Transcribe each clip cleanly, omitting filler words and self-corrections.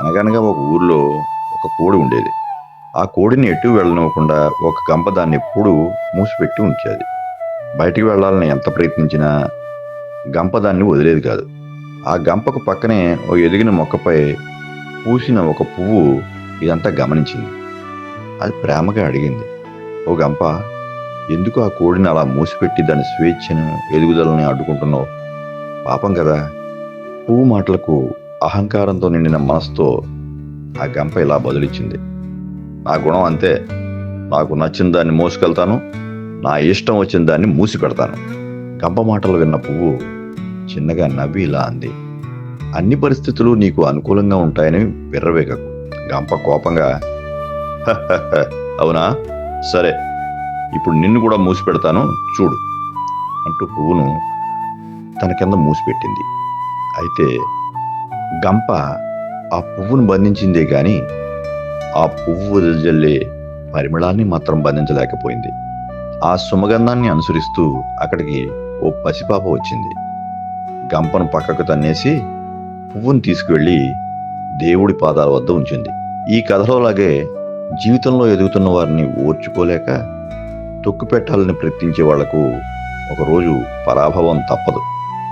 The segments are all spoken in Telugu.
అనగనగా ఒక ఊరిలో ఒక కోడి ఉండేది. ఆ కోడిని ఎటు వెళ్ళనివ్వకుండా ఒక గంప దాన్ని ఎప్పుడూ మూసిపెట్టి ఉంచేది. బయటికి వెళ్ళాలని ఎంత ప్రయత్నించినా గంప దాన్ని వదిలేది కాదు. ఆ గంపకు పక్కనే ఓ ఎదిగిన మొక్కపై పూసిన ఒక పువ్వు ఇదంతా గమనించింది. అది ప్రేమగా అడిగింది, "ఓ గంప, ఎందుకు ఆ కోడిని అలా మూసిపెట్టి దాని స్వేచ్ఛను, ఎదుగుదలని అడ్డుకుంటున్నావు? పాపం కదా." పువ్వు మాటలకు అహంకారంతో నిండిన మనసుతో ఆ గంప ఇలా బదులిచ్చింది, "నా గుణం అంతే. నాకు నచ్చిన దాన్ని మోసుకెళ్తాను. నా ఇష్టం వచ్చిన దాన్ని మూసి పెడతాను." గంప మాటలు విన్న పువ్వు చిన్నగా నవ్వి ఇలా అంది, "అన్ని పరిస్థితులు నీకు అనుకూలంగా ఉంటాయని విర్రవేగకు." గంప కోపంగా, "హహహ, అవునా? సరే, ఇప్పుడు నిన్ను కూడా మూసి పెడతాను, చూడు." అంటూ పువ్వును తన కింద మూసిపెట్టింది. అయితే గంప ఆ పువ్వును బంధించిందే గాని ఆ పువ్వు వెదజల్లే పరిమళాన్ని మాత్రం బంధించలేకపోయింది. ఆ సుమగంధాన్ని అనుసరిస్తూ అక్కడికి ఓ పసిపాప వచ్చింది. గంపను పక్కకు తన్నేసి పువ్వును తీసుకువెళ్ళి దేవుడి పాదాల వద్ద ఉంచింది. ఈ కథలోలాగే జీవితంలో ఎదుగుతున్న వారిని ఓర్చుకోలేక తొక్కు పెట్టాలని ప్రయత్నించే వాళ్లకు ఒకరోజు పరాభవం తప్పదు.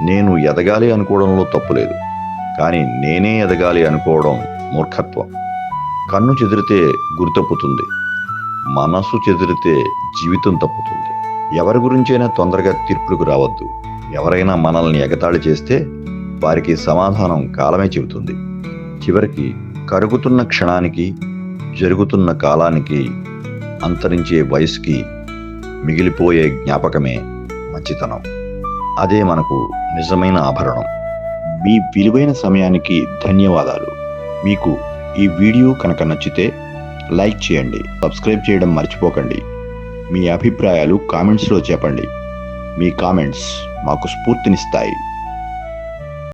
నేను ఎదగాలి అనుకోవడంలో తప్పులేదు, కానీ నేనే ఎదగాలి అనుకోవడం మూర్ఖత్వం. కన్ను చెదిరితే గురి తప్పుతుంది, మనసు చెదిరితే జీవితం తప్పుతుంది. ఎవరి గురించైనా తొందరగా తీర్పులకు రావద్దు. ఎవరైనా మనల్ని ఎగతాళి చేస్తే వారికి సమాధానం కాలమే చెబుతుంది. చివరికి కరుగుతున్న క్షణానికి, జరుగుతున్న కాలానికి, అంతరించే వయసుకి మిగిలిపోయే జ్ఞాపకమే మంచితనం. అదే మనకు నిజమైన ఆభరణం. మీ విలువైన సమయానికి ధన్యవాదాలు. మీకు ఈ వీడియో కనుక నచ్చితే లైక్ చేయండి, సబ్స్క్రైబ్ చేయడం మర్చిపోకండి. మీ అభిప్రాయాలు కామెంట్స్లో చెప్పండి. మీ కామెంట్స్ మాకు స్ఫూర్తినిస్తాయి.